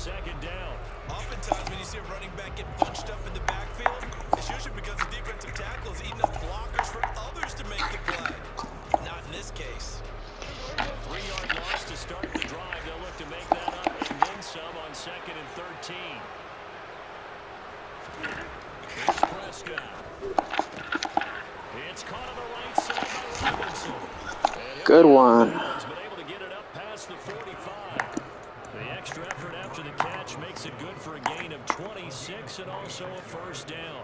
second down. Oftentimes when you see a running back get bunched up in the backfield, it's usually because the defensive tackle is eating up blockers for others to make the play. Not in this case. 3-yard loss to start the drive. They'll look to make that up and then some on 2nd and 13. Here's Prescott. It's caught on the right side by Robinson. Good one. Been able to get it up past the 45. The extra effort after the catch makes it good for a gain of 26 and also a first down.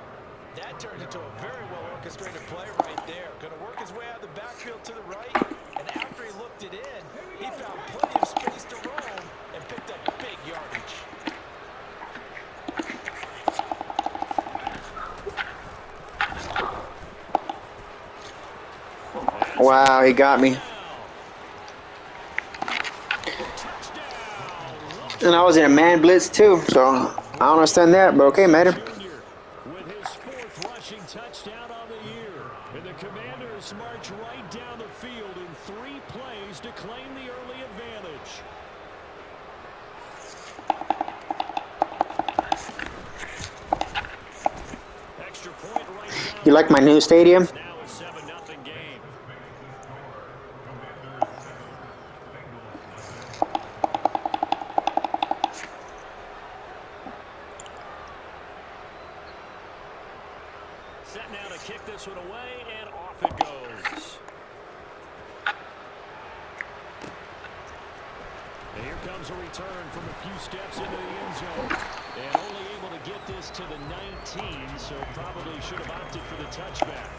That turned into a very well-orchestrated play right there. Going to work his way out of the backfield to the right, and after he looked it in, he found plenty of space to roam and picked up big yardage. Wow, he got me. And I was in a man blitz too, so I don't understand that, but okay, matter. With his 4th rushing touchdown on the year. And the Commanders march right down the field in 3 plays to claim the early advantage. Extra point right down. You like my new stadium? Now a 7-0 game. Set now to kick this one away, and off it goes. And here comes a return from a few steps into the end zone. And only able to get this to the 19, so probably should have opted for the touchback.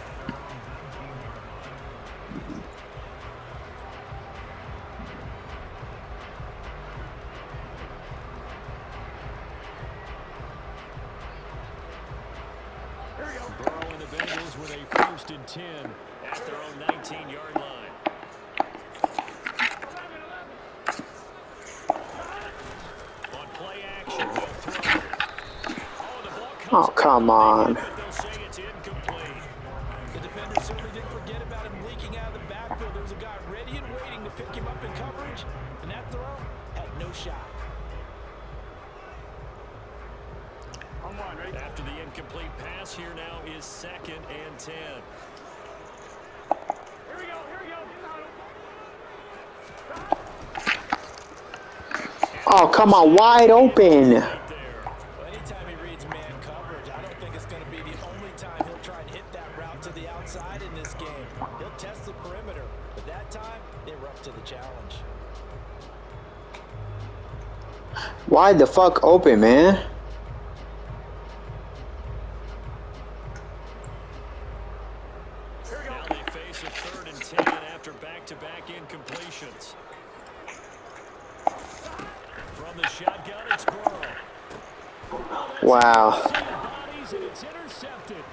Burrow and the Bengals with a 1st and 10 at their own 19-yard line. On play action, they'll throw. Oh, the ball comes Oh, come on. but they'll say it's incomplete. The defender certainly didn't forget about him leaking out of the backfield. There was a guy ready and waiting to pick him up in coverage, and that throw had no shot. After the incomplete pass, here now is 2nd and 10. Oh, come on, wide open. Well, anytime he reads man coverage, I don't think it's going to be the only time he'll try and hit that route to the outside in this game. He'll test the perimeter, but that time, they were up to the challenge. Wide the fuck open, man. Now they face a 3rd and 10 after back-to-back incompletions. From the shotgun, it's Burrow. Wow. Bodies, and it's intercepted.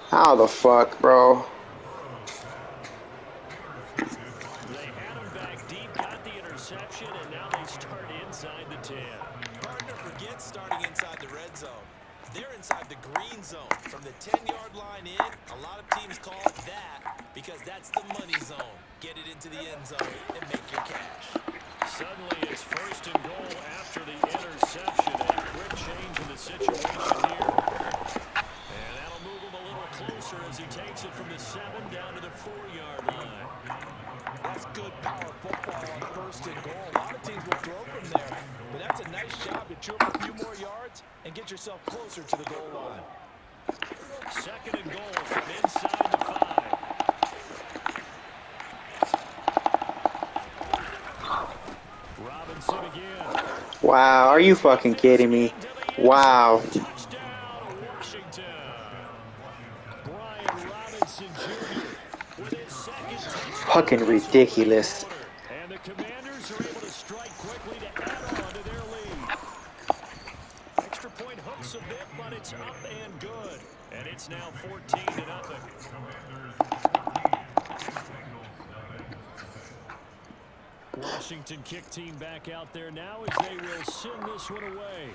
How the fuck, bro? They had him back deep, got the interception, and now they start inside the 10. Hard to forget starting inside the red zone. They're inside the green zone. From the 10-yard line in, a lot of teams call it that because that's the money zone. Get it into the end zone and make your cash. Suddenly it's 1st and goal after the interception. A quick change in the situation here. And that'll move him a little closer as he takes it from the 7 down to the 4-yard line. That's good power football on 1st and goal. A lot of teams will throw from there, but that's a nice job to chew up a few more yards and get yourself closer to the goal line. 2nd and goal from inside the 5. Robinson again. Wow, are you fucking kidding me? Wow. Touchdown, Washington. Brian Robinson Jr. with his 2nd touchdown. Fucking ridiculous. And the Commanders are able to strike quickly to add on to their lead. Extra point hooks a bit, but it's up and good. And it's now 14-0. Washington kick team back out there now as they will send this one away.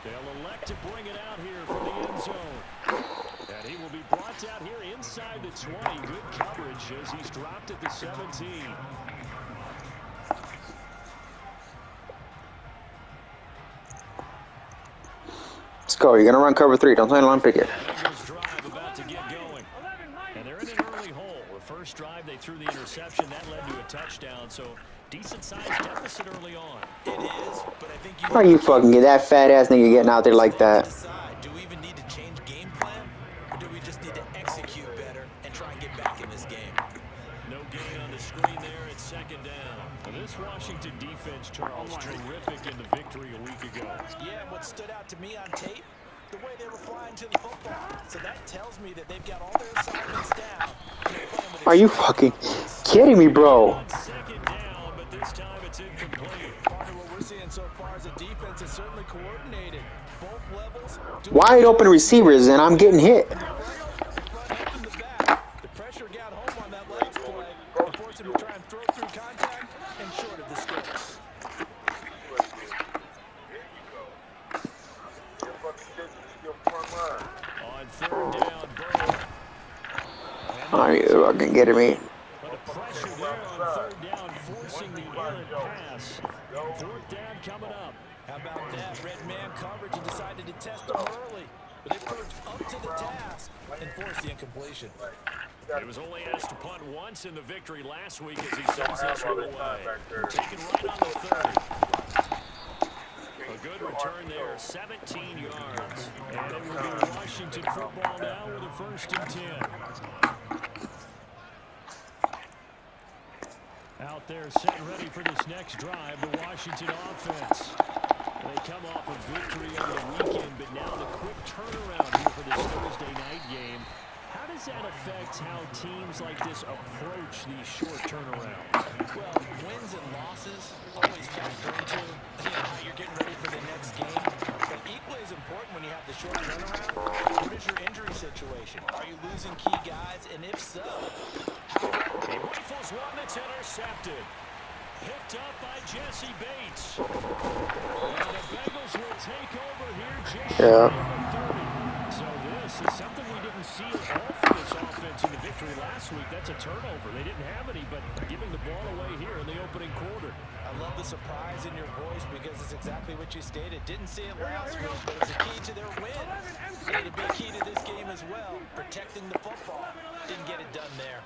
They'll elect to bring it out here from the end zone. And he will be brought out here inside the 20. Good coverage as he's dropped at the 17. Let's go. You're gonna run cover 3. Don't play line picket. Bengals drive about to get going. And they're in an early hole. The first drive, they threw the interception. That led to a touchdown. So, decent-sized deficit early on. It is, but I think you Are you fucking get that fat ass nigga getting out there like that? decide, do we even need to change game plan, or do we just need to execute better and try and get back in this game? No gain on the screen there at second down. Well, this Washington defense, Charles, terrific in the victory a week ago. Yeah, and what stood out to me on tape, the way they were flying to the football. So that tells me that they've got all their assignments down. Are you fucking kidding me, bro? On second down, but this time it's incomplete. Part of what we're seeing so far is the defense is certainly coordinated. Both levels. Wide open receivers, and I'm getting hit. The pressure got home on that last play and forced him to try and throw through contact and short of the sticks. On third down, Burrow. Are you fucking kidding me? But the pressure there on third down, forcing the errant pass. Fourth down coming up. How about that? Red man coverage and decided to test him early. But they proved up to the task and forced the incompletion. He was only asked to punt once in the victory last week as he sends this one away. Taken right on the 30. A good return there, 17 yards. And it will be Washington football now with a 1st and 10. Out there set ready for this next drive, the Washington offense. They come off a victory over the weekend, but now the quick turnaround here for this Thursday night game. How does that affect how teams like this approach these short turnarounds? Well, wins and losses always factor into how you're getting ready for the next game. But equally as important when you have the short turnaround, what is your injury situation? Are you losing key guys? And if so, He rifles one that's intercepted. Picked up by Jesse Bates. And the Bengals will take over here just Yeah. shy of 30. So this is something we didn't see at all for this offense in the victory last week. That's a turnover. They didn't have any, but giving the ball away here in the opening quarter. I love the surprise in your voice because it's exactly what you stated. Didn't see it last week, but it's a key to their win. And it'll be a key to this game as well, protecting the football. Didn't get it done there.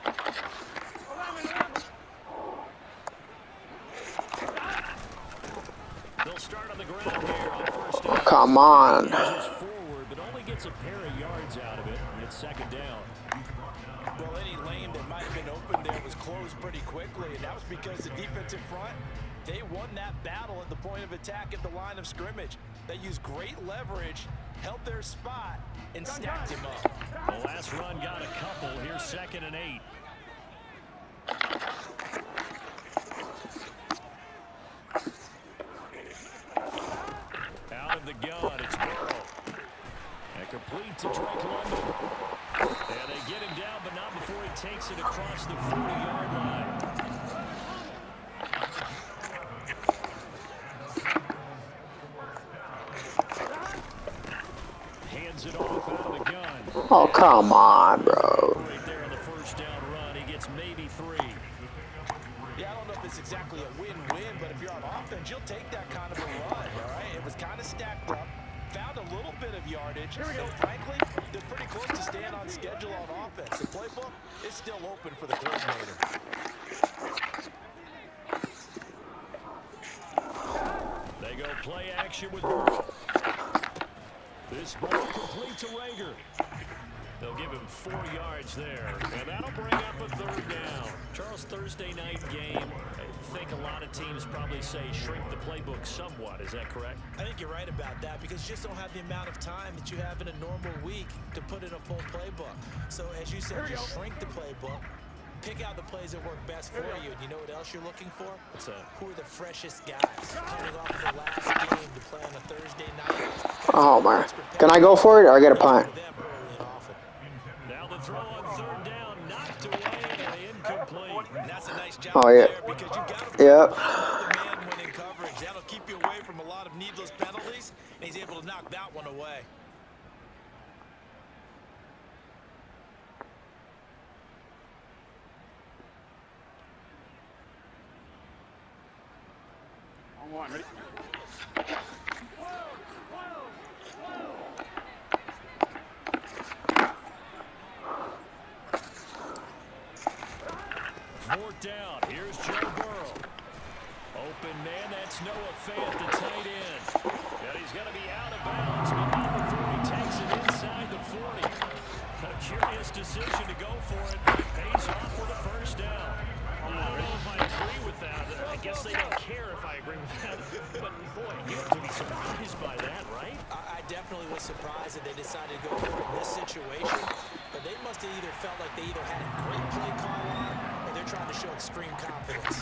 They'll start on the ground here on 1st down. Come on. Pushes forward, but only gets a pair of yards out of it. It's 2nd down. Well, any lane that might have been open there was closed pretty quickly, and that was because the defensive front, they won that battle at the point of attack at the line of scrimmage. They used great leverage, held their spot, and stacked him up. The last run got a couple. Here's 2nd and 8. Out of the gun, it's Burrow. And complete to Drake London. And they get him down, but not before he takes it across the 40-yard line. Hands it off out of the gun. Oh, come on, bro. Right there on the 1st down run, he gets maybe 3. Yeah, I don't know if it's exactly a win-win, but if you're on offense, you'll take that kind of a run, all right? It was kind of stacked up, found a little bit of yardage, and frankly, they're pretty close to staying on schedule on offense. The playbook is still open for the coordinator. They go play action with Burrow. This ball complete to Rager. They'll give him 4 yards there, and that'll bring up a 3rd down. Charles, Thursday night game, I think a lot of teams probably say shrink the playbook somewhat. Is that correct? I think you're right about that because you just don't have the amount of time that you have in a normal week to put in a full playbook. So as you said, just shrink the playbook, pick out the plays that work best for you. And you know what else you're looking for? What's that? Who are the freshest guys coming off of the last game to play on a Thursday night? Oh, my. Can I go for it or I get a punt? Now the throw on 3rd down, knocked away and incomplete. And that's a nice job Oh, yeah. there because you've got to Yep. the man winning coverage. That'll keep you away from a lot of needless penalties, and he's able to knock that one away. On one, ready? obvious decision to go for it, but it pays off with a first down. I don't know if I agree with that. I guess they don't care if I agree with that. But, boy, you have to be surprised by that, right? I definitely was surprised that they decided to go for it in this situation. But they must have either felt like they either had a great play call on or they're trying to show extreme confidence.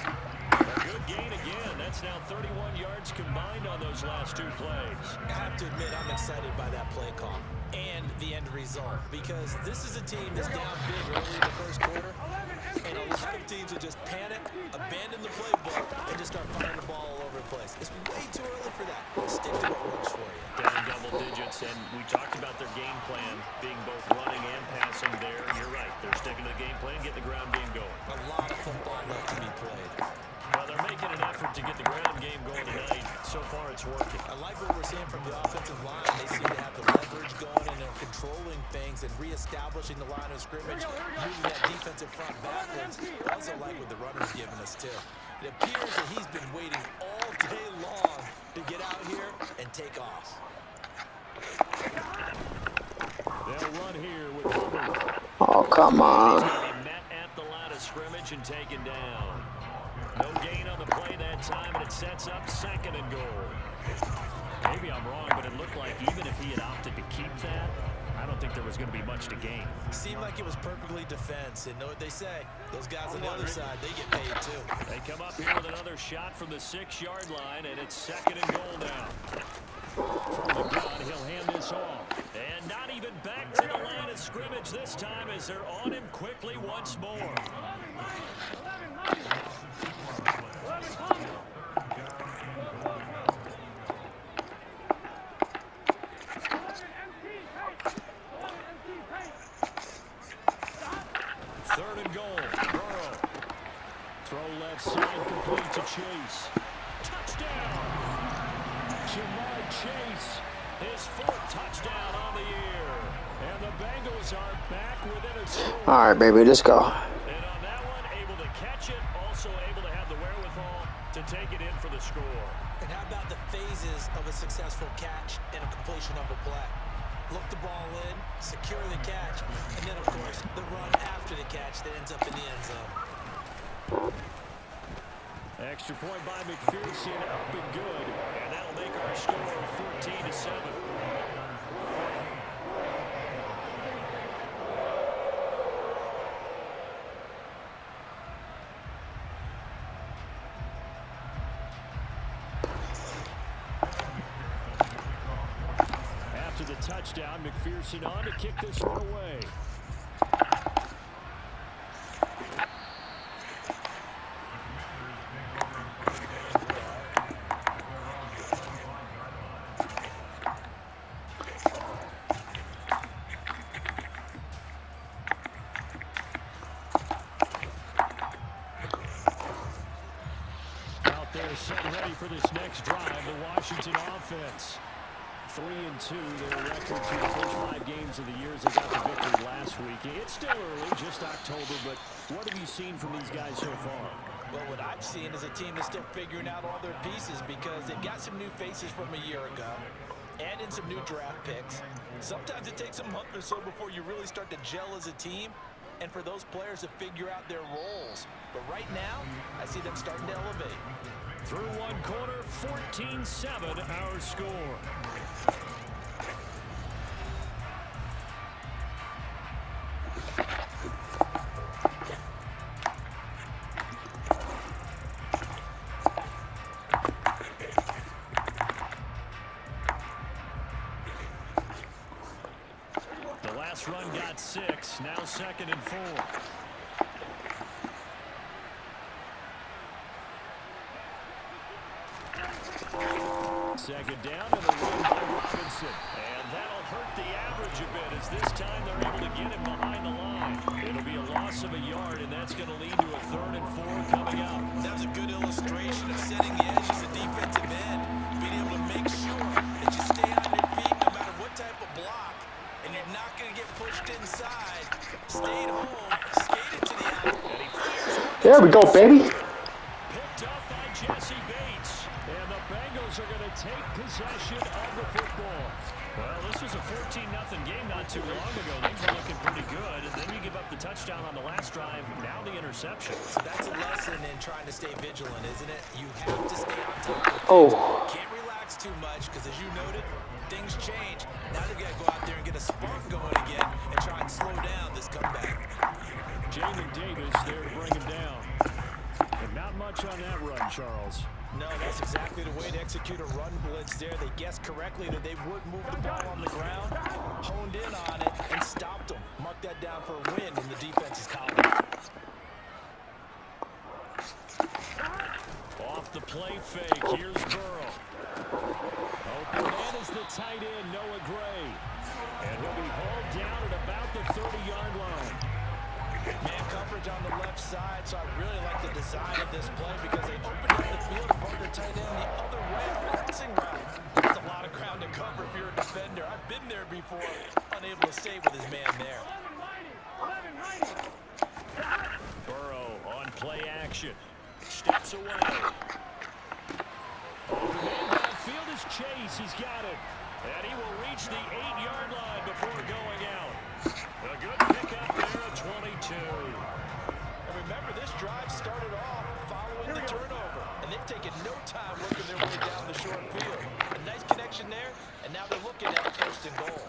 A good gain again. That's now 31 yards combined on those last two plays. I have to admit, I'm excited by that play call and the end result because this is a team that's down big early in the first quarter, and a lot of teams will just panic, abandon the playbook, and just start firing the ball all over the place. It's way too early for that. Stick to what works for you. Down double digits, and we talked about their game plan being both running and passing there. You're right. They're sticking to the game plan, getting the ground game going. A lot of football left to be played. Well, they're making an effort to get the ground game going tonight. So far, it's working. I like what we're seeing from the offensive line. They seem to have the leverage going, and they're controlling things and reestablishing the line of scrimmage, moving that defensive front backwards. I also like what the runner's giving us, too. It appears that he's been waiting all day long to get out here and take off. They'll run here with Hubbard. Oh, come on. Met at the line of scrimmage and taken down. No gain on the play that time, and it sets up second and goal. Maybe I'm wrong, but it looked like even if he had opted to keep that, I don't think there was going to be much to gain. Seemed like it was perfectly defense, and know what they say. Those guys on the other side, they get paid too. They come up here with another shot from the 6-yard line, and it's second and goal now. From the gun, he'll hand this off. And not even back to the line of scrimmage this time as they're on him quickly once more. Third and goal. Burrow. Throw left side, complete to Chase. Touchdown! Jamar Chase, his fourth touchdown on the year. And the Bengals are back within a score. All right, baby, let's go. And on that one, able to catch it, also able to have the wherewithal to take it in for the score. And how about the phases of a successful catch and a completion of a play? Look the ball in, secure the catch, and then, of course, the run after the catch that ends up in the end zone. Extra point by McPherson, up and good. And that'll make our score 14-7. After the touchdown, McPherson on to kick this one away. Out there set ready for this next drive, the Washington offense. 3-2, their record through the first 5 games of the year as they got the victory last week. It's still early, just October, but what have you seen from these guys so far? Well, what I've seen is a team that's still figuring out all their pieces because they've got some new faces from a year ago and in some new draft picks. Sometimes it takes a month or so before you really start to gel as a team and for those players to figure out their roles. But right now, I see them starting to elevate. Through one quarter, 14-7 our score. The last run got 6, now 2nd and 4. Second down and a run by Robinson. And that'll hurt the average a bit as this time they're able to get him behind the line. It'll be a loss of a yard, and that's going to lead to a 3rd and 4 coming up. That was a good illustration of setting the edge as a defensive end, being able to make sure that you stay on your feet no matter what type of block, and you're not going to get pushed inside. Stayed home, skated to the out. There we go, baby. Picked up by Jesse Bates. And the Bengals are going to take possession of the football. Well, this was a 14-0 game not not too long ago, things were looking pretty good, and then you give up the touchdown on the last drive, now the interception. So that's a lesson in trying to stay vigilant, isn't it? You have to stay on top of things. Oh. Can't relax too much because, as you noted, things change. Now they've got to go out there and get a spark going again and try and slow down this comeback. Jamin Davis there to bring him down. And not much on that run, Charles. No, that's exactly the way to execute a run blitz there. They guessed correctly that they would move the ball on the ground, honed in on it, and stopped them. Mark that down for a win in the defense's column. Off the play fake, here's Burrow. Open man is the tight end, Noah Gray. And he'll be hauled down at about the 30-yard line. Man coverage on the left side, so I really like the design of this play because they opened up the field and brought their tight end the other way, crossing route. That's a lot of ground to cover if you're a defender. I've been there before, unable to stay with his man there. Burrow on play action. Steps away. Downfield is Chase. He's got it. And he will reach the 8-yard line before going out. A good pickup there at 22. And remember, this drive started off following the turnover. And they've taken no time working their way down the short field. A nice connection there, and now they're looking at first and goal.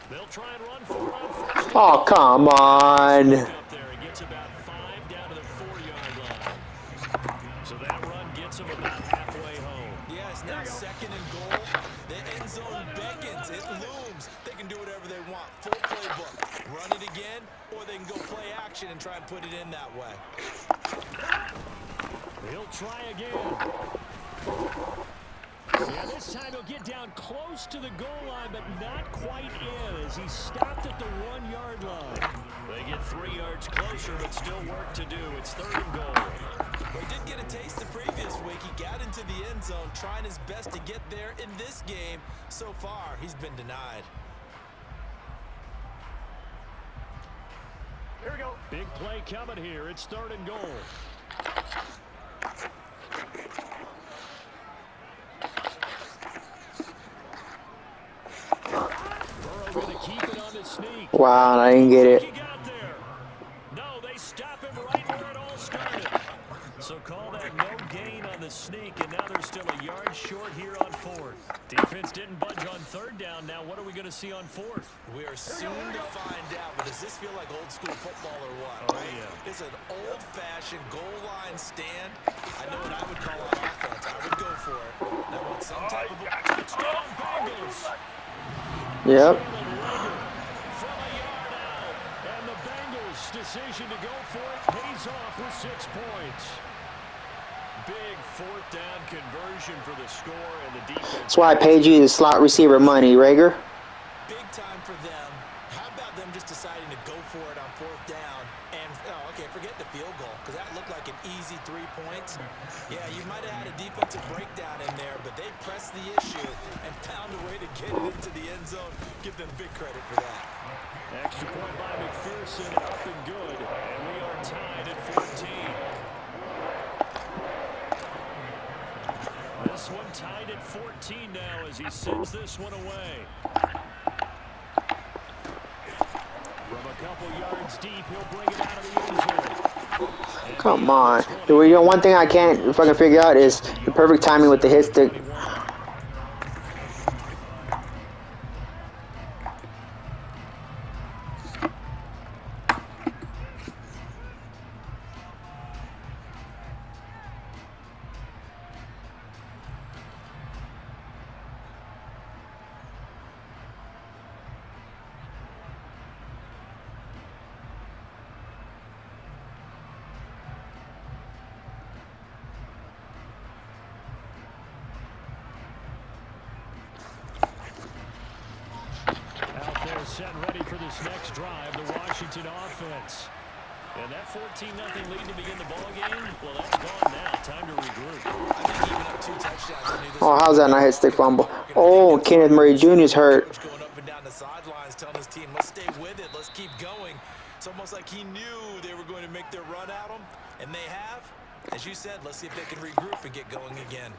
They'll try and run for it on first. Oh, come on. Up there, he gets about 5 down to the 4-yard line. So that run gets him about halfway home. Yeah, it's now second and goal. The end zone beckons. It looms. They can do whatever they want. Full playbook. Run it again, or they can go play action and try and put it in that way. He'll try again. Yeah, this time he'll get down close to the goal line, but not quite in as he stopped at the 1-yard line. They get 3 yards closer, but still work to do. It's 3rd and goal. Well, he did get a taste the previous week. He got into the end zone, trying his best to get there in this game. So far, he's been denied. Here we go. Big play coming here. It's 3rd and goal. Burrow going to keep it on the sneak. Wow, I didn't get it. He got there. No, they stop him right where it all started. So call that no gain on the sneak, and now they're still a yard short here on 4th. Defense didn't budge on 3rd down. Now what are we going to see on 4th? We are soon to find out, but does this feel like old school football or what? Oh, yeah. It's an old-fashioned goal line stand. I know what I would call on offense. I would go for it. I want some type of a touchdown. Bengals. Yep. From a yard out, and the Bengals' decision to go for it pays off with 6 points. Big 4th down conversion for the score, and the defense. That's why I paid you the slot receiver money, Rager. Big time for them. How about them just deciding to go for it on 4th down? And, okay, forget the field goal, because that looked like an easy 3 points. Yeah, you might have had a defensive breakdown in there, but they pressed the issue and found a way to get it into the end zone. Give them big credit for that. Extra point by McPherson, up and good, and we are tied at 14. This one tied at 14 now as he sends this one away. From a couple yards deep, he'll bring it out of the end zone. Come on. You know, one thing I can't fucking figure out is the perfect timing with the hit stick. Set ready for this next drive, the Washington offense. And that 14-0 lead to begin the ball game, well, that's gone now. Time to regroup. I think even up 2 touchdowns, I knew this. Oh, how's that not hit stick fumble? Oh, Kenneth Murray Jr. is hurt. Going up and down the sidelines, telling his team, let's stay with it, let's keep going. It's almost like he knew they were going to make their run at him, and they have. As you said, let's see if they can regroup and get going again.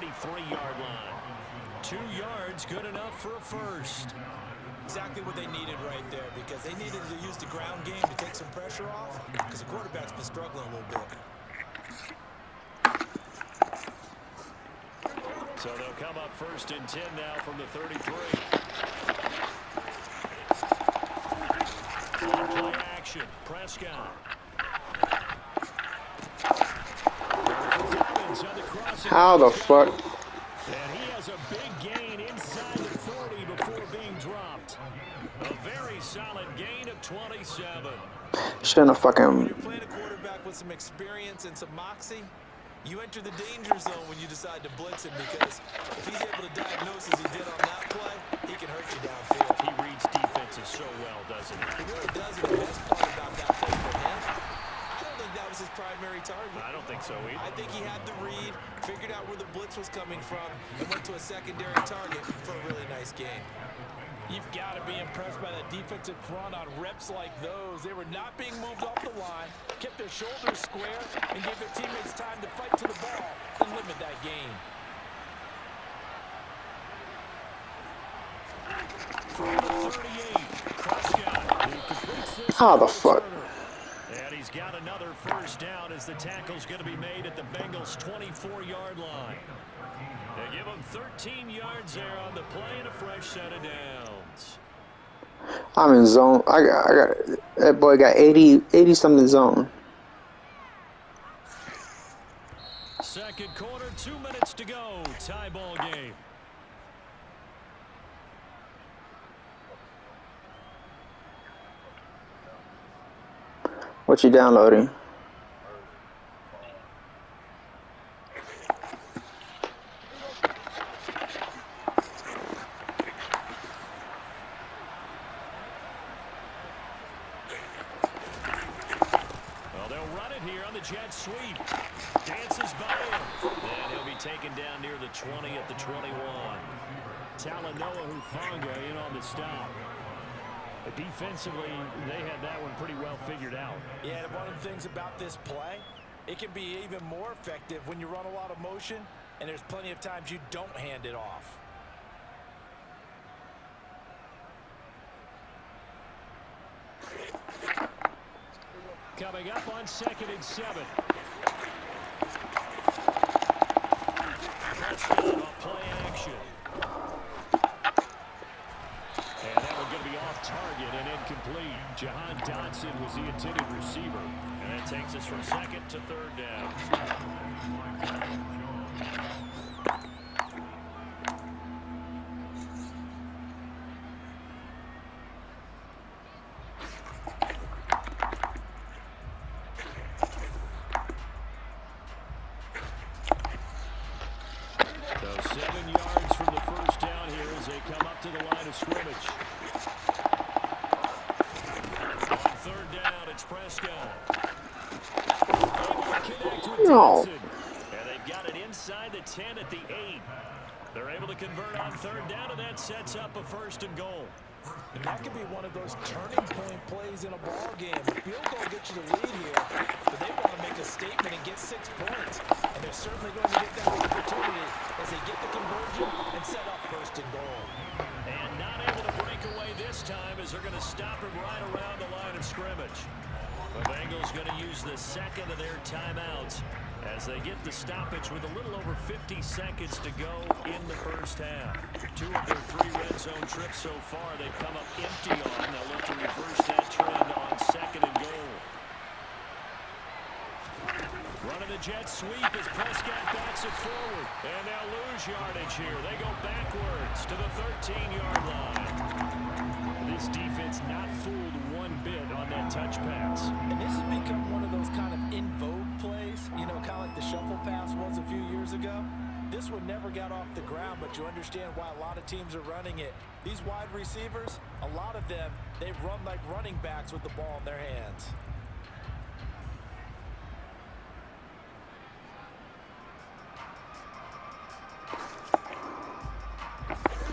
23-yard line. 2 yards, good enough for a first. Exactly what they needed right there, because they needed to use the ground game to take some pressure off, because the quarterback's been struggling a little bit. So they'll come up 1st and 10 now from the 33. On play action, Prescott. How the fuck? And he has a big gain inside the 40 before being dropped. A very solid gain of 27. Shouldn't have When fucking. you're playing a quarterback with some experience and some moxie, you enter the danger zone when you decide to blitz him, because if he's able to diagnose as he did on that play, he can hurt you downfield. He reads defenses so well, doesn't he? He really does, and the best part about that play for him, I don't think that was his primary target. I don't think so either. I think he had the read, figured out where the blitz was coming from, and went to a secondary target for a really nice gain. You've got to be impressed by that defensive front on reps like those. They were not being moved off the line, kept their shoulders square, and gave their teammates time to fight to the ball and limit that gain. From the 38, Prescott, who completes this How the fuck? returner. And he's got another first down as the tackle's going to be made at the Bengals' 24-yard line. They give him 13 yards there on the play and a fresh set of downs. I'm in zone. I got that boy got 80 something zone. Second quarter, 2 minutes to go. Tie ball game. What you downloading? Well, they'll run it here on the jet sweep. Dances by him. And he'll be taken down near the 20 at the 21. Talanoa Hufanga in on the stop. Defensively, they had that one pretty well figured out. Yeah, and one of the things about this play, it can be even more effective when you run a lot of motion, and there's plenty of times you don't hand it off. Coming up on 2nd and 7. Touchdown on play action. And that one going to be off target and incomplete. Jahan Dotson was the intended receiver. And that takes us from 2nd to 3rd down. So 7 yards from the first down here as they come up to the line of scrimmage. On 3rd down, it's Prescott. Connect with No. Dotson. And they've got it inside the 10 at the 8. They're able to convert on 3rd down, and that sets up a 1st and goal. And that could be one of those turning point plays in a ball game. The field goal gets you the lead here, but they want to make a statement and get 6 points. And they're certainly going to get that opportunity as they get the conversion and set up 1st and goal. And not able to break away this time as they're going to stop him right around the line of scrimmage. The Bengals going to use the 2nd of their timeouts as they get the stoppage with a little over 50 seconds to go in the first half. 2 of their 3 red zone trips so far they've come up empty on. They'll look to reverse that trend on 2nd and goal. Running the jet sweep as Prescott backs it forward. And they'll lose yardage here. They go backwards to the 13-yard line. This defense not fooled one bit on that touch pass. And this has become one of those kind of in vogue plays, you know, kind of like the shuffle pass was a few years ago. This one never got off the ground, but you understand why a lot of teams are running it. These wide receivers, a lot of them, they run like running backs with the ball in their hands.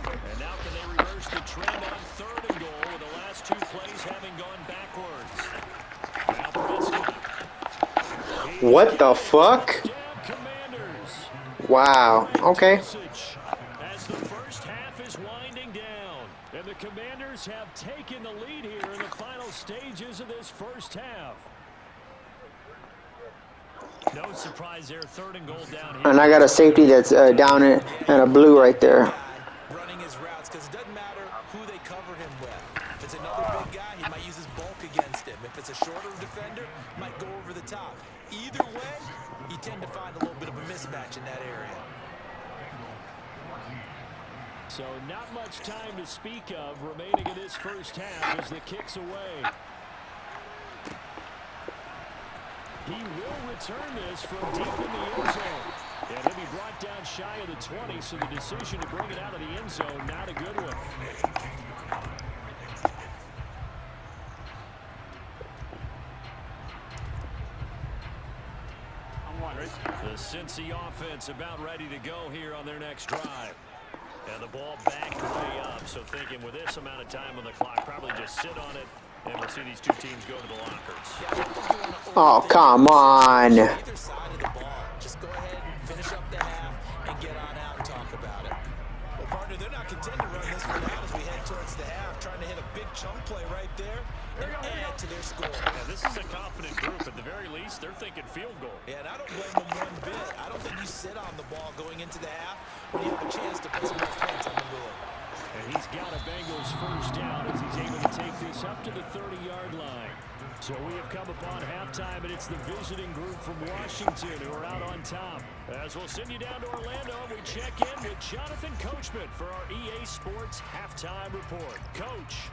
And now can they reverse the trend on 3rd and goal with the last 2 plays having gone backwards? Now Prescott. What the fuck? Commanders. Wow. Okay. Dulcich as the first half is winding down. And the Commanders have taken the lead here in the final stages of this first half. No surprise there, 3rd and goal down here. And I got a safety that's down in and a blue right there. Running his routes because it doesn't matter who they cover him with. If it's another big guy, he might use his bulk against him. If it's a shorter defender, might go over the top. Either way, you tend to find a little bit of a mismatch in that area. So not much time to speak of remaining in this first half as the kick's away. He will return this from deep in the end zone. And he'll be brought down shy of the 20, so the decision to bring it out of the end zone, not a good one. The Cincy offense about ready to go here on their next drive. And the ball backed way up, so thinking with this amount of time on the clock, probably just sit on it, and we'll see these two teams go to the lockers. Oh, come on. Either side of the ball. Just go ahead and finish up the half and get on out and talk about it. Well, partner, they're not content to run this one out as we head towards the half, trying to hit a big chunk play right there and add to their score. Yeah, this is a confident group. At the very least, they're thinking field goal. Yeah, and I don't blame them one bit. I don't think you sit on the ball going into the half when you have a chance to put some more points on the board. And he's got a Bengals first down as he's able to take this up to the 30-yard line. So we have come upon halftime, and it's the visiting group from Washington who are out on top. As we'll send you down to Orlando, we check in with Jonathan Coachman for our EA Sports Halftime Report. Coach.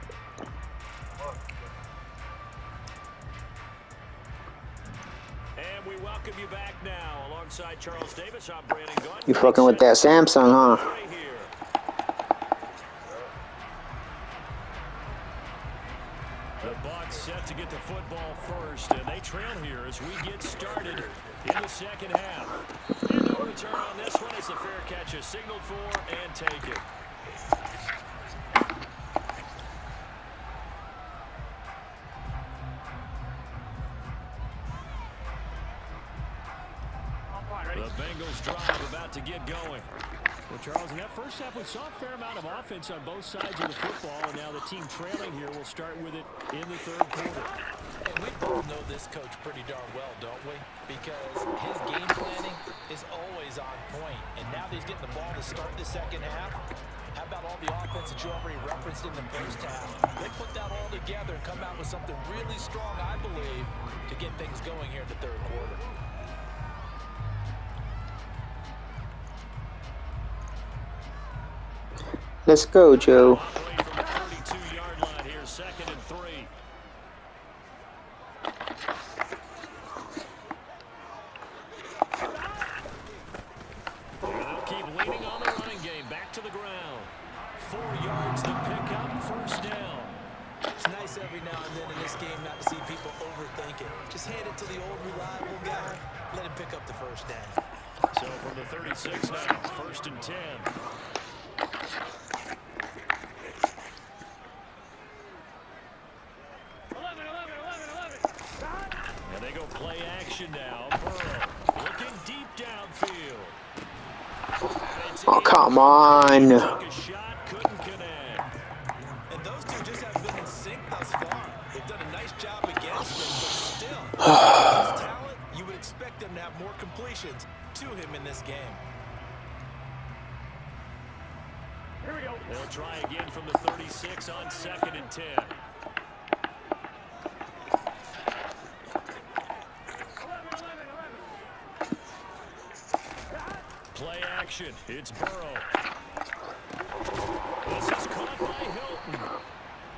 And we welcome you back now. Alongside Charles Davis, I'm Brandon Gunn. You fucking with that Samsung, huh? Right here. The Bucs set to get the football first, and they trail here as we get started in the second half. And no return on this one as the fair catch is signaled for and taken. The Bengals drive about to get going. Well, Charles, in that first half, we saw a fair amount of offense on both sides of the football, and now the team trailing here will start with it in the 3rd quarter. And we both know this coach pretty darn well, don't we? Because his game planning is always on point. And now that he's getting the ball to start the second half, how about all the offense that you already referenced in the first half? They put that all together and come out with something really strong, I believe, to get things going here in the 3rd quarter. Let's go, Joe. From the 32-yard line here, 2nd and 3. And they'll keep leaning on the running game. Back to the ground. 4 yards to pick up, first down. It's nice every now and then in this game not to see people overthink it. Just hand it to the old reliable guy. Let him pick up the first down. So from the 36 now, 1st and 10. And they go play action now. Burrow looking deep downfield. Oh, come on. Took a shot, couldn't connect. And those two just have been in sync thus far. They've done a nice job against him, but still, with his talent, you would expect them to have more completions to him in this game. Here we go. They'll try again from the 36 on 2nd and 10. Play action. It's Burrow. This is caught by Hilton.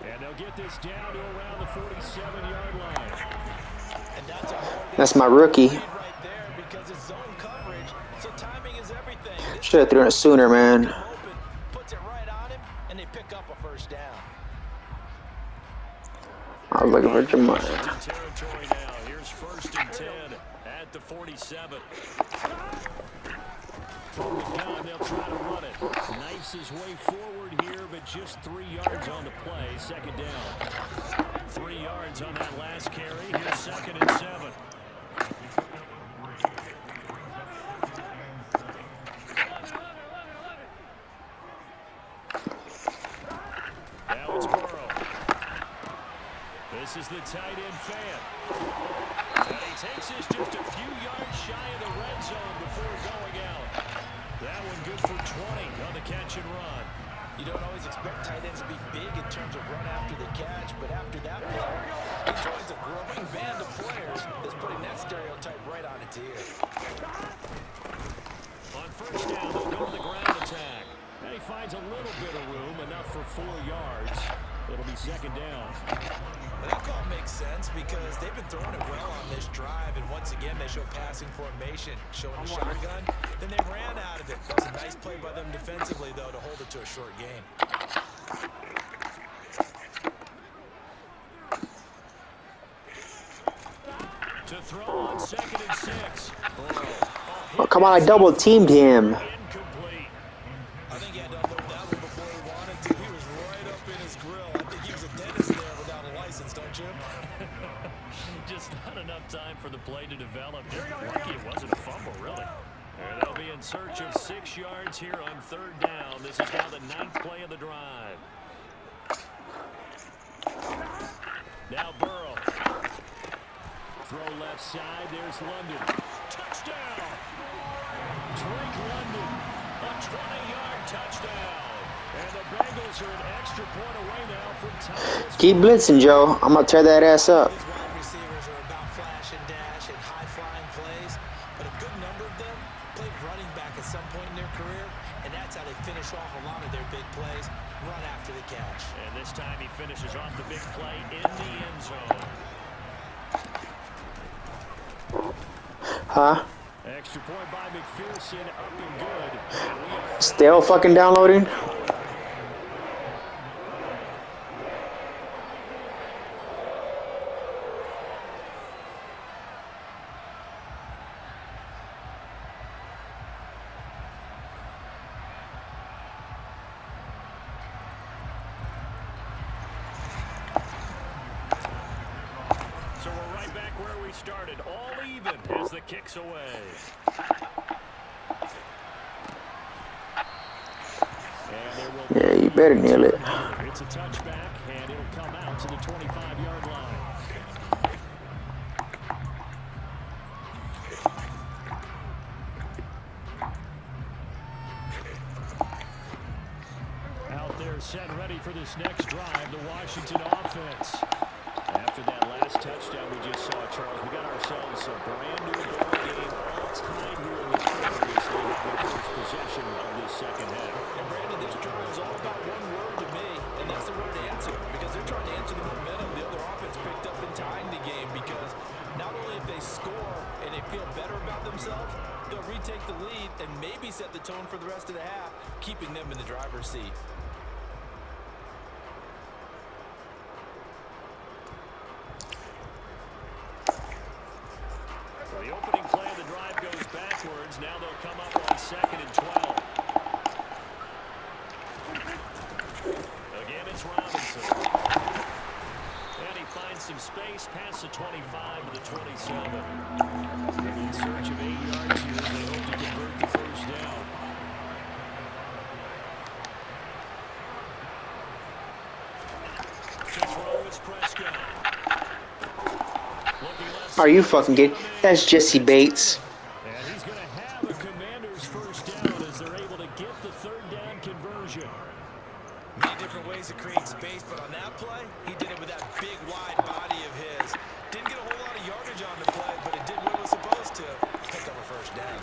And they'll get this down to around the 47-yard line. And that's That's my rookie. right there because it's zone coverage, so timing is everything. Should have thrown it sooner, man. Open, puts it right on him, and they pick up a first down. I was looking for Jamal. Washington territory now. Here's 1st and 10 at the 47. From the gun, they'll try to run it. Knifes his way forward here, but just 3 yards on the play. 2nd down. 3 yards on that last carry. Here's 2nd and 7. Now it's Burrow. This is the tight end fan. And he takes us just a few yards shy of the red zone before going out. That one good for 20 on the catch and run. You don't always expect tight ends to be big in terms of run after the catch, but after that play, he joins a growing band of players that's putting that stereotype right on its ear. On first down, they'll go to the ground attack. And he finds a little bit of room, enough for 4 yards. It'll be second down. And that call makes sense because they've been throwing it well on this drive, and once again they show passing formation, showing a shotgun. Then they ran out of it. That was a nice play by them defensively, though, to hold it to a short gain. To throw on 2nd and 6. Oh, come on, I double teamed him. Incomplete. I think he had to unload that one before he wanted to. He was right up in his grill. I think he was a dentist there without a license, don't you? Just not enough time for the play to develop. Lucky it wasn't a fumble, really. And they'll be in search of 6 yards here on 3rd down. This is now the 9th play of the drive. Now Burrow. Throw left side. There's London. Touchdown! Drake London. A 20-yard touchdown. And the Bengals are an extra point away now from time. Keep blitzing, Joe. I'm going to tear that ass up. These wide receivers are about flash and dash and high-flying plays, but a good number of them played running back at some point in their career, and that's how they finish off a lot of their big plays, run after the catch. And this time he finishes off the big play in the end zone. Huh? Extra point by McPherson, up and good. Still fucking downloading? So we're right back where we started, all even as the kick's away. Yeah, you better nail it. It's a touchback, and it'll come out to the 25-yard line. Out there set ready for this next drive, the Washington offense. After that last touchdown we just saw, Charles, we got ourselves a brand new ball game all tied here in the third as they have their first possession of this second half. And Brandon, this drive is all about one word to me, and that's the word answer, because they're trying to answer the momentum the other offense picked up in tying the game, because not only if they score and they feel better about themselves, they'll retake the lead and maybe set the tone for the rest of the half, keeping them in the driver's seat. The opening play of the drive goes backwards. Now they'll come up on 2nd and 12. Again, it's Robinson. And he finds some space past the 25 to the 27. In search of 8 yards here, they hope to convert the first down. To throw is Prescott. Are you fucking kidding? That's Jesse Bates. And he's going to have a Commander's first down as they're able to get the 3rd down conversion. Many different ways to create space, but on that play, he did it with that big, wide body of his. Didn't get a whole lot of yardage on the play, but it did what it was supposed to. Pick up a first down.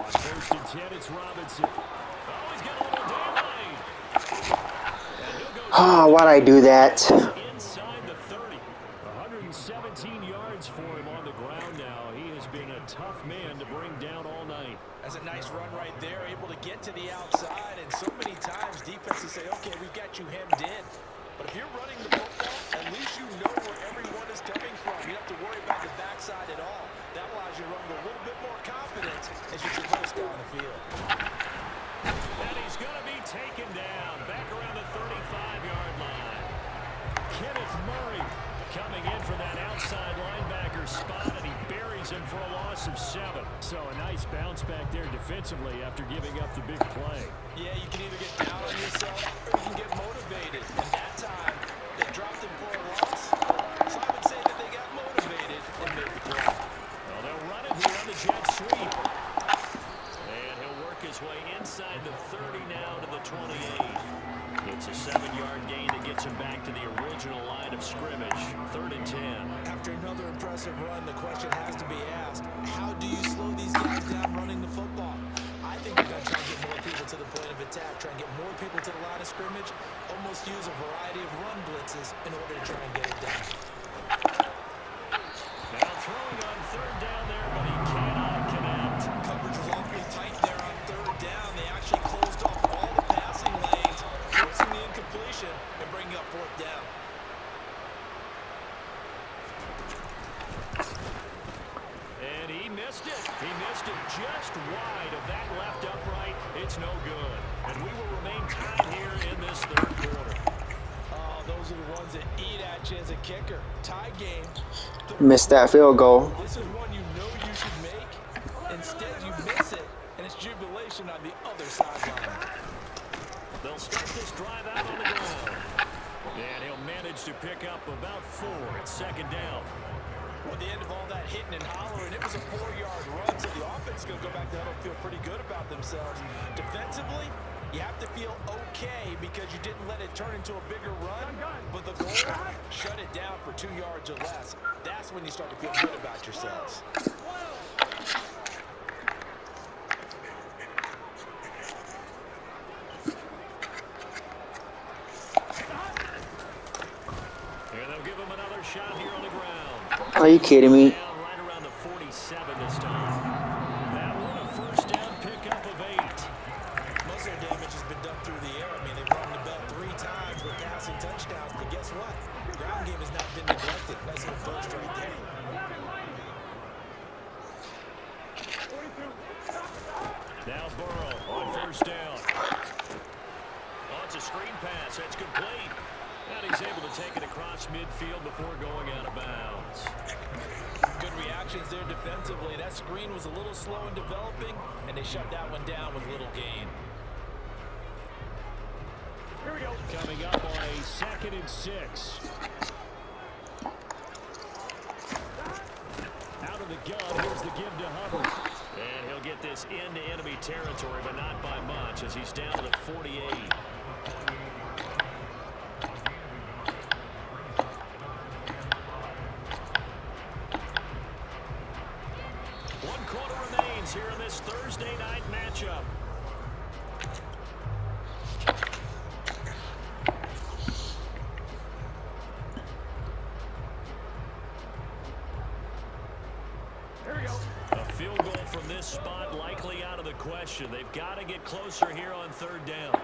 On 1st and 10, it's Robinson. Oh, he's got a little daylight. Oh, why'd I do that? Inside the 30. 117 yards for him on the ground now. He has been a tough man to bring down all night. That's a nice run right there, able to get to the outside, and so many times defenses say, okay, we've got you hemmed in. But if you're running the football, at least you know where everyone is coming from. You don't have to worry about the backside at all. That allows you to run with a little bit more confidence as you traverse down the field. And he's going to be taken down back around the 35-yard line. Kenneth Murray coming in for that outside linebacker spot, and he buries him for a loss of 7. So a nice bounce back there defensively after giving up the big play. Yeah, you can either get down on yourself or you can get motivated. inside the 30 now to the 28. It's a 7-yard gain that gets him back to the original line of scrimmage. 3rd and 10. After another impressive run, the question has to be asked, how do you slow these guys down running the football? I think you're going to try and get more people to the point of attack, try and get more people to the line of scrimmage, almost use a variety of run blitzes in order to try and get it done. Now throwing on 3rd down there, but he cannot connect. Coverage was awfully tight there on 3rd down. They actually closed off all the passing lanes, forcing the incompletion and bringing up 4th down. And he missed it. He missed it just wide of that left upright. It's no good. And we will remain tied here in this 3rd quarter. Oh, those are the ones that eat at you as a kicker. Tie game. Missed that field goal. This is one you know you should make. Instead, you miss it, and it's jubilation on the other sideline. They'll start this drive out on the ground. And he'll manage to pick up about 4 at 2nd down. Well, at the end of all that hitting and hollering, it was a 4-yard run, so the offense is going to go back to huddle and feel pretty good about themselves. Defensively, you have to feel okay because you didn't let it turn into a bigger run, but the goal, shut it down for 2 yards or less. That's when you start to feel good about yourselves. And they'll give him another shot here on the ground. Are you kidding me? Down right around the 47 this time. That one a 1st down pickup of 8. Most of their damage has been done through the air. I mean, they've run the bell 3 times with passing touchdowns, but guess what? The ground game has not been neglected. Nice little burst right there. Now Burrow on 1st down. Oh, it's a screen pass. That's complete. And he's able to take it across midfield before going out of bounds. Good reactions there defensively. That screen was a little slow in developing, and they shut that one down with little gain. Here we go. Coming up on a 2nd and 6. Out of the gun, here's the give to Hubbard. And he'll get this into enemy territory, but not by much as he's down to the 48. One quarter remains here in this Thursday night matchup. A field goal from this spot likely out of the question. They've got to get closer here on 3rd down.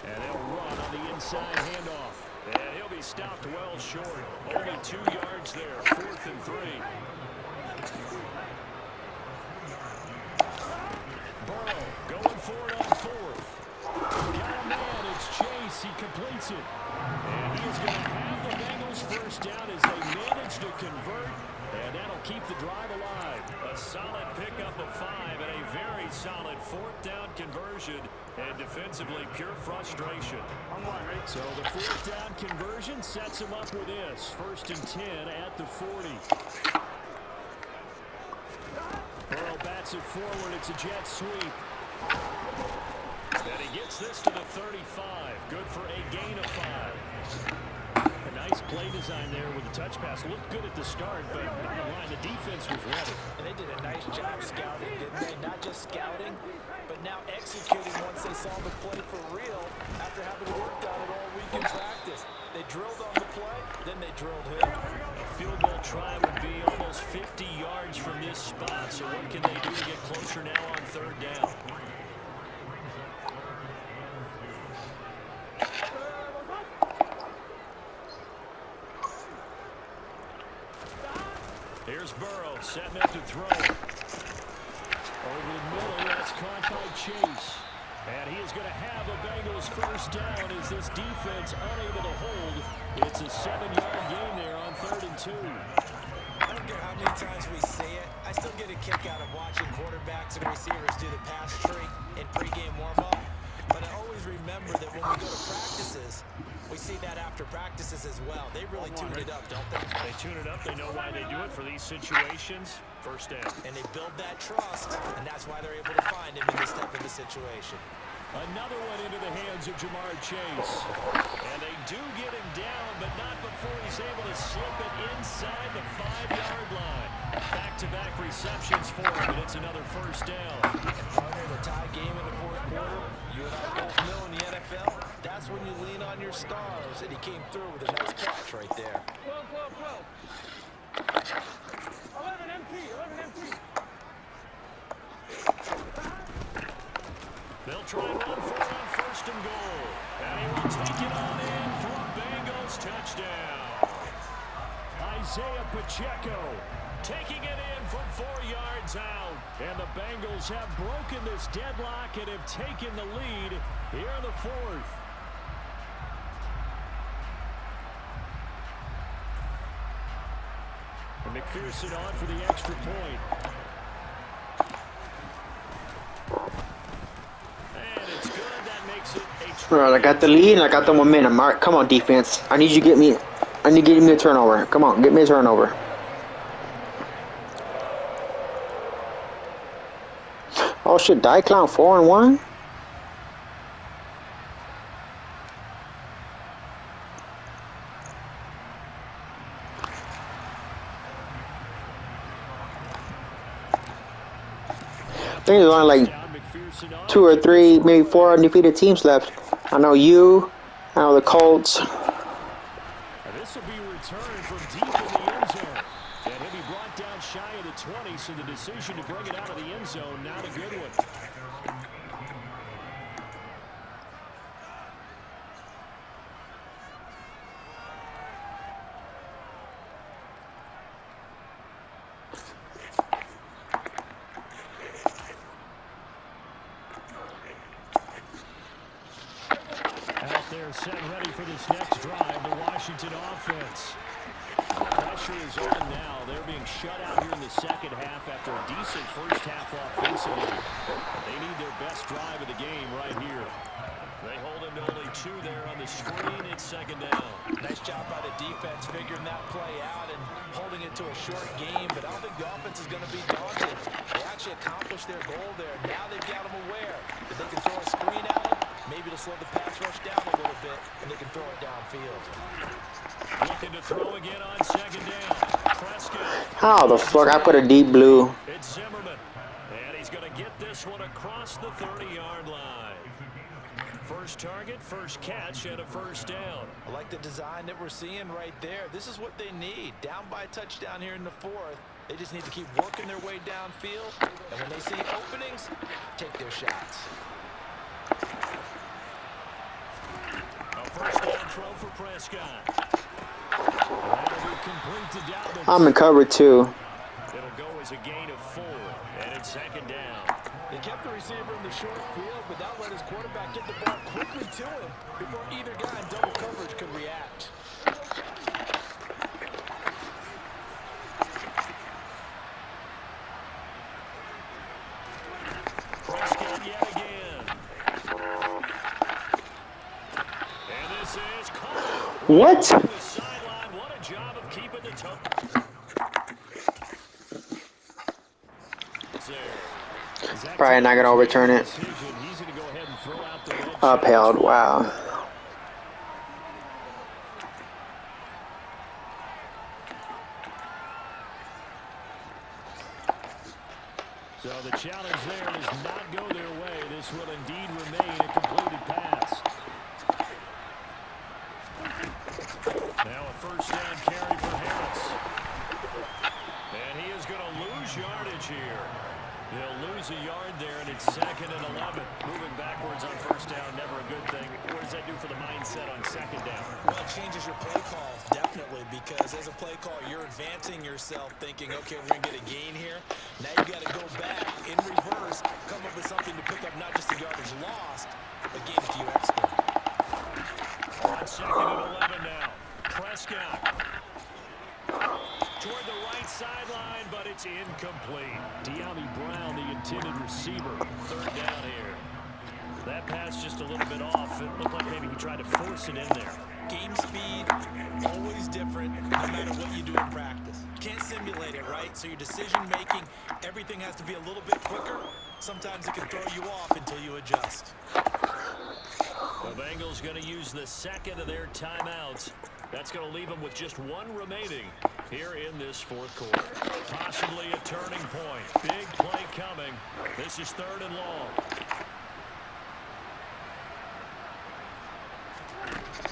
And they'll run on the inside handoff. And he'll be stopped well short. Only 2 yards there. 4th and 3. Burrow going for it on 4th. Got a man, it's Chase. He completes it. And he is going to have the Bengals 1st down as they manage to convert. And that'll keep the drive alive. A solid pickup of 5 and a very solid 4th down conversion. And defensively, pure frustration. So the 4th down conversion sets him up with this. 1st and 10 at the 40. Burrow bats it forward. It's a jet sweep. And he gets this to the 35. Good for a gain of 5. A nice play design there with the touch pass. Looked good at the start, but bottom line, the defense was ready. And they did a nice job scouting, didn't they? Not just scouting, but now executing once they saw the play for real after having worked on it all week in practice. They drilled on the play, then they drilled him. A field goal try would be almost 50 yards from this spot. So what can they do to get closer now on 3rd down? Here's Burrow, setting up to throw. Over the middle, that's caught by Chase. And he is going to have a Bengals 1st down as this defense unable to hold. It's a 7-yard gain there on 3rd and 2. I don't care how many times we say it, I still get a kick out of watching quarterbacks and receivers do the pass tree in pregame warm-up. But I always remember that when we go to practices, we see that after practices as well. They really tune it up, don't they? They tune it up. They know why they do it for these situations. First down. And they build that trust, and that's why they're able to find him in this type of a situation. Another one into the hands of Jamar Chase. And they do get him down, but not before he's able to slip it inside the 5-yard line. Back-to-back receptions for him, and it's another first down. Partner, the tie game in the fourth quarter, you and I both know in the NFL, that's when you lean on your stars, and he came through with a nice catch right there. 11 MP, 11 MP. They'll try and run for it on first and goal. And he will take it on in for a Bengals touchdown. Isaiah Pacheco taking it in from 4 yards out. And the Bengals have broken this deadlock and have taken the lead here in the fourth. And McPherson on for the extra point. And it's good. That makes it a Alright, I got the lead and I got the momentum. Alright, come on, defense. I need you to get me a turnover. Come on, get me a turnover. Oh shit, Die Clown 4-1? I think there's only like 2 or 3, maybe 4 undefeated teams left. I know you, I know the Colts. And this will be returned from deep in the end zone. And he'll be brought down shy of the 20, so the decision to bring it out of the end zone, not a good one. Out there, set ready for this next drive, the Washington offense. Pressure is on now. They're being shut out here in the second half after a decent first half offensively. They need their best drive of the game right here. They hold him to only 2 there on the screen. It's second down. Nice job by the defense figuring that play out and holding it to a short game, but I don't think the offense is going to be daunted. They actually accomplished their goal there. Now they've got them aware that they can throw a screen at them, maybe to slow the pass rush down a little bit, and they can throw it downfield. Looking to throw again on second down. Prescott. How the fuck I put a deep blue? It's Zimmerman. And he's going to get this one across the 30-yard line. First target, first catch, and a first down. I like the design that we're seeing right there. This is what they need. Down by a touchdown here in the fourth. They just need to keep working their way downfield. And when they see openings, take their shots. A first down throw for Prescott. That'll be complete to Dobbins. I'm in cover 2. It'll go as a gain of 4, and it's second down. They kept the receiver in the short field, but that let his quarterback get the ball quickly to him before either guy in double coverage could react. Prescott yet again. And this is caught. What? To the sideline. What a job of keeping the toe. Probably not gonna overturn it. He's going to go ahead and throw out the red Upheld, wow. So the challenge there does not go their way. This will indeed remain a completed pass. Now a first down carry for Harris. And he is going to lose yardage here. He'll lose a yard there, and it's second and 11. Moving backwards on first down, never a good thing. What does that do for the mindset on second down? Well, it changes your play call, definitely, because as a play call, you're advancing yourself thinking, okay, we're going to get a gain here. Now you got to go back in reverse, come up with something to pick up not just the yardage lost, but gain a few extra. On second and 11 now. Prescott. Toward the right sideline, but it's incomplete. De'Ami Brown, the intended receiver. Third down here. That pass just a little bit off. It looked like maybe he tried to force it in there. Game speed, always different, no matter what you do in practice. Can't simulate it, right? So your decision-making, everything has to be a little bit quicker. Sometimes it can throw you off until you adjust. The Bengals going to use the second of their timeouts. That's going to leave them with just one remaining here in this fourth quarter. Possibly a turning point. Big play coming. This is 3rd and long.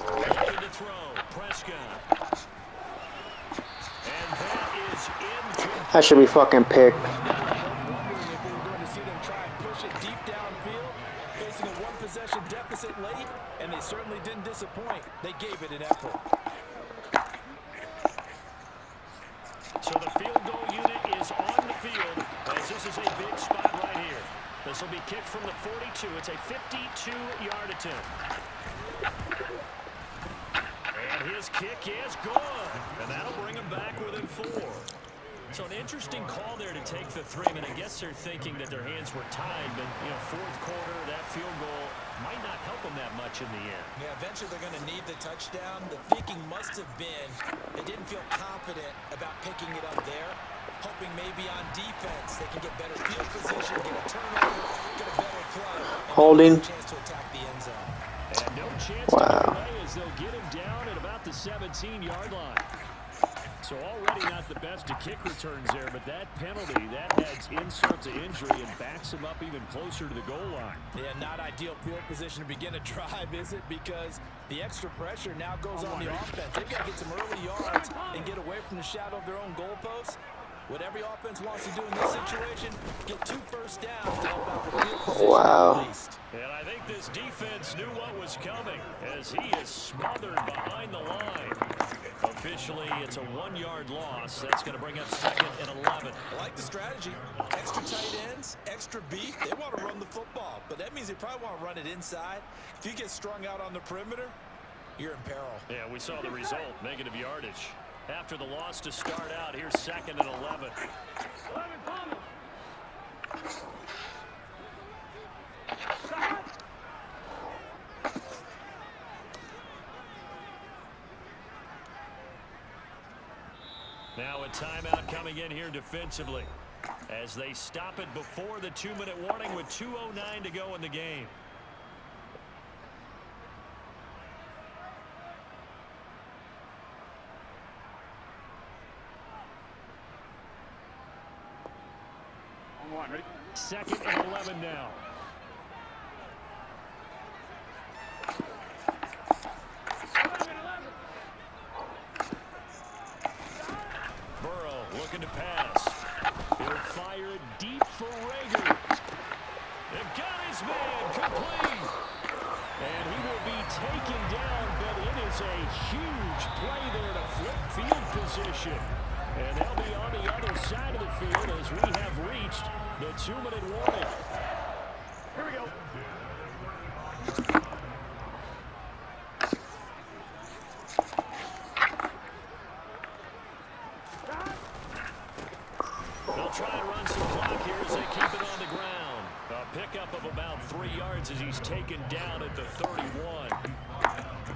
Looking to throw. Prescott. And that is incomplete. That should be fucking picked. Wondering if we were going to see them try and push it deep downfield, facing a one-possession deficit late, and they certainly didn't disappoint. They gave it an effort. So the field goal unit is on the field as this is a big spot right here. This will be kicked from the 42. It's a 52-yard attempt. And his kick is good. And that'll bring him back within 4. So an interesting call there to take the 3. I mean, I guess they're thinking that their hands were tied, but, you know, fourth quarter, that field goal might not help them that much in the end. Yeah, eventually they're going to need the touchdown. The thinking must have been they didn't feel confident about picking it up there, hoping maybe on defense they can get better field position, get a turnover, get a better play, and Holding. a chance to attack the end zone. And no chance to delay as they'll get him down at about the 17-yard line. So already not the best of kick returns there, but that penalty, that adds insult to injury and backs him up even closer to the goal line. Yeah, not ideal field position to begin a drive, is it? Because the extra pressure now goes on the offense. They've got to get some early yards and get away from the shadow of their own goalposts. What every offense wants to do in this situation, get 2 first downs to help out the field position at least. And I think this defense knew what was coming as he is smothered behind the line. Officially, it's a 1-yard loss. That's going to bring up 2nd and 11. I like the strategy. Extra tight ends, extra beef. They want to run the football, but that means they probably want to run it inside. If you get strung out on the perimeter, you're in peril. Yeah, we saw the result, negative yardage. After the loss to start out, here's 2nd and 11. Now a timeout coming in here defensively as they stop it before the 2-minute warning with 2:09 to go in the game. Ready? 2nd and 11 now. Burrow looking to pass. He'll fire it deep for Rager. They've got his man complete. And he will be taken down, but it is a huge play there to flip field position. And they'll be on the other side of the field as we have reached the 2-minute warning. Here we go. They'll try and run some clock here as they keep it on the ground. A pickup of about 3 yards as he's taken down at the 31.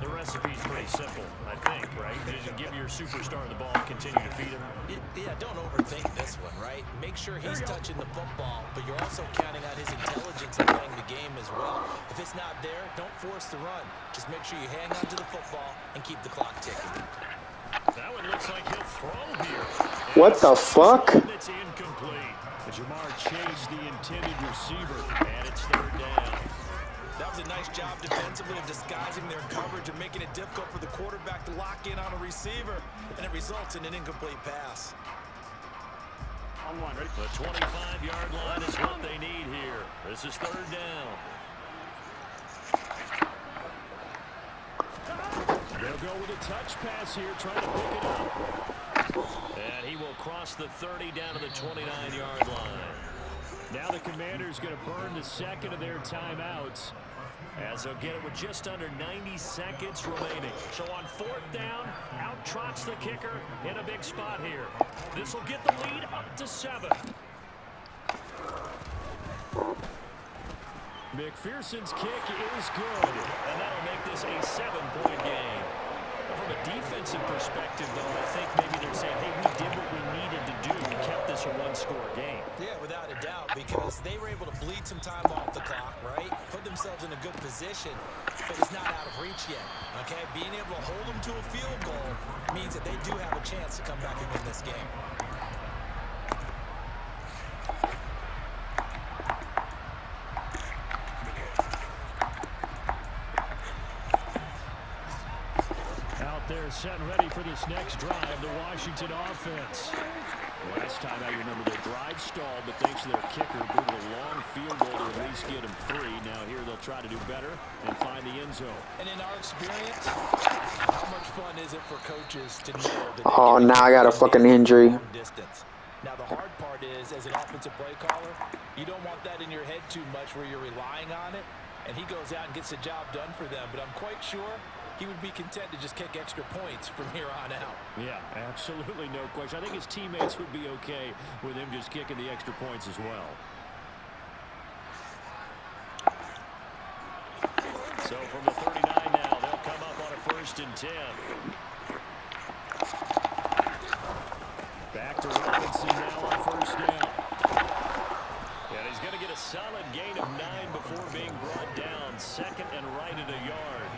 The recipe's pretty simple, I think, right? Just give your superstar the ball and continue to feed him. Yeah, don't overthink this one, right? Make sure he's touching the football, but you're also counting on his intelligence in playing the game as well. If it's not there, don't force the run. Just make sure you hang on to the football and keep the clock ticking. That one looks like he'll throw here. What the fuck? It's incomplete. Jamar chased the intended receiver, and it's 3rd down. That was a nice job defensively of disguising their coverage and making it difficult for the quarterback to lock in on a receiver, and it results in an incomplete pass. On 1, ready? The 25-yard line is what they need here. This is 3rd down. They'll go with a touch pass here, trying to pick it up. And he will cross the 30 down to the 29-yard line. Now the Commanders going to burn the 2nd of their timeouts as they'll get it with just under 90 seconds remaining. So on 4th down, out trots the kicker in a big spot here. This will get the lead up to 7. McPherson's kick is good, and that'll make this a 7-point game. From a defensive perspective, though, I think maybe they're saying, hey, we did what we needed to do. We kept this a one-score game. Yeah, without a doubt, because they were able to bleed some time off the clock, right? Put themselves in a good position, but it's not out of reach yet, okay? Being able to hold them to a field goal means that they do have a chance to come back and win this game. They're set and ready for this next drive, the Washington offense. Last time I remember their drive stalled, but thanks to their kicker, booted a long field goal to at least get them 3. Now here they'll try to do better and find the end zone. And in our experience, how much fun is it for coaches to know that Oh, now I got a fucking injury. Distance. Now the hard part is, as an offensive play caller, you don't want that in your head too much where you're relying on it, and he goes out and gets the job done for them. But I'm quite sure he would be content to just kick extra points from here on out. Yeah, absolutely no question. I think his teammates would be okay with him just kicking the extra points as well. So from the 39 now, they'll come up on a 1st and 10. Back to Robinson now on 1st down. And he's going to get a solid gain of 9 before being brought down. 2nd and right at a yard.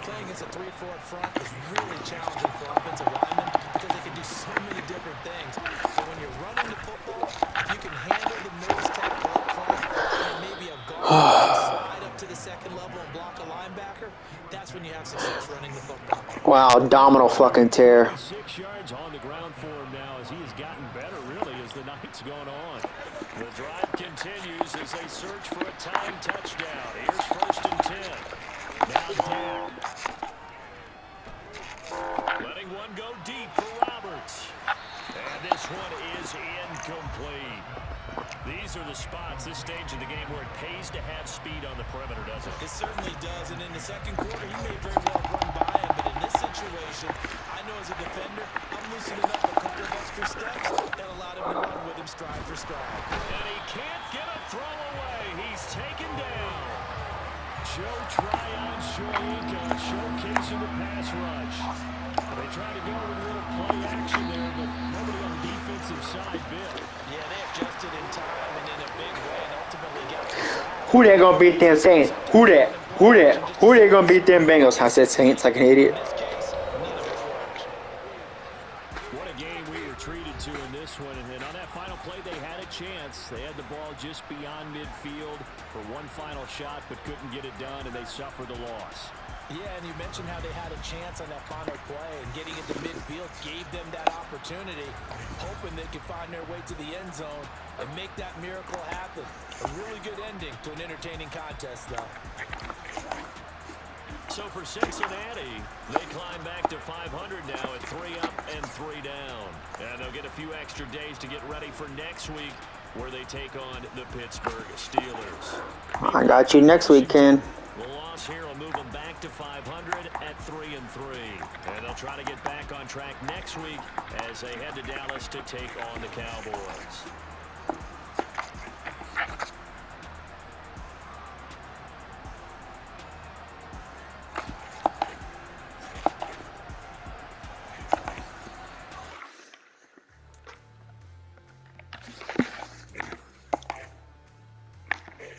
Playing against a 3-4 front is really challenging for offensive linemen because they can do so many different things. But when you're running the football, if you can handle the nose tackle up front and maybe a guard can slide up to the 2nd level and block a linebacker, that's when you have success running the football. Wow, abdominal fucking tear. 6 yards on the ground for him now as he has gotten better really as the night's gone on. The drive continues as they search for a tying touchdown. Here's 1st and 10. Now Dak. Letting one go deep for Roberts. And this one is incomplete. These are the spots, this stage of the game, where it pays to have speed on the perimeter, doesn't it? It certainly does. And in the 2nd quarter, he may very well run by him. But in this situation, I know as a defender, I'm loosening up a couple of extra steps that allowed him to run with him stride for stride. And he can't get a throw away. He's taken down. Joe Tryon showcasing the pass rush. They try to go with a little play action there, but nobody on the defensive side bit. Yeah, they adjusted in time and in a big way and ultimately got the sack. Who they gonna beat them Saints? Who that? Who they gonna beat them Bengals? I said Saints like an idiot. In this case, neither one works. What a game we were treated to in this one. And on that final play, they had a chance. They had the ball just beyond midfield for one final shot, but couldn't get it done, and they suffered the loss. Yeah, and you mentioned how they had a chance on that final play, and getting into midfield gave them that opportunity, hoping they could find their way to the end zone and make that miracle happen. A really good ending to an entertaining contest, though. So for Cincinnati, they climb back to 500 now at 3 up and 3 down. And they'll get a few extra days to get ready for next week, where they take on the Pittsburgh Steelers. I got you next week, Ken. The loss here will move them back to 500 at 3 and 3. And they'll try to get back on track next week as they head to Dallas to take on the Cowboys.